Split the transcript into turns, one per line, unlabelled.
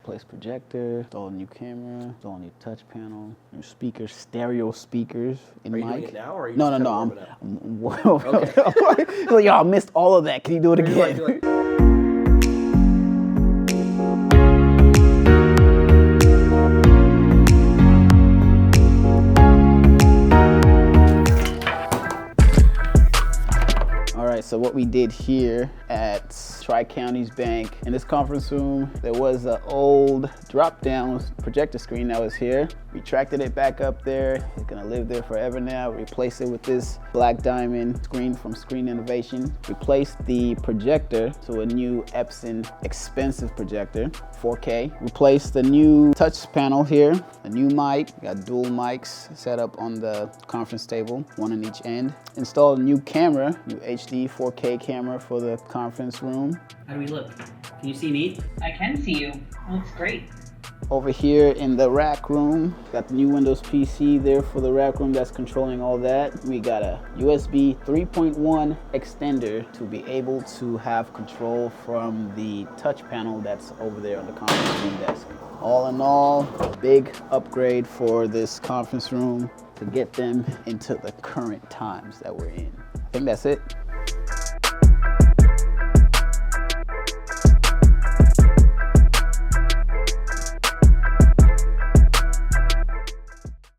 Replace projector, install a new camera, install a new touch panel, new speakers, stereo speakers in mic.
Are you doing it now, or are you
No,
just
no,
no,
I'm okay. Like, y'all missed all of that. Can you do it again? So what we did here at Tri-Counties Bank, in this conference room, there was an old drop-down projector screen that was here. We retracted it back up there. It's gonna live there forever now. Replaced it with this black diamond screen from Screen Innovation. Replaced the projector to a new Epson expensive projector, 4K. Replaced the new touch panel here, a new mic. We got dual mics set up on the conference table, one on each end. Installed a new camera, new HD 4K camera for the conference room.
How do we look? Can you see me?
I can see you. Looks great.
Over here in the rack room, got the new Windows PC there for the rack room that's controlling all that. We got a USB 3.1 extender to be able to have control from the touch panel that's over there on the conference room desk. All in all, a big upgrade for this conference room to get them into the current times that we're in. I think that's it.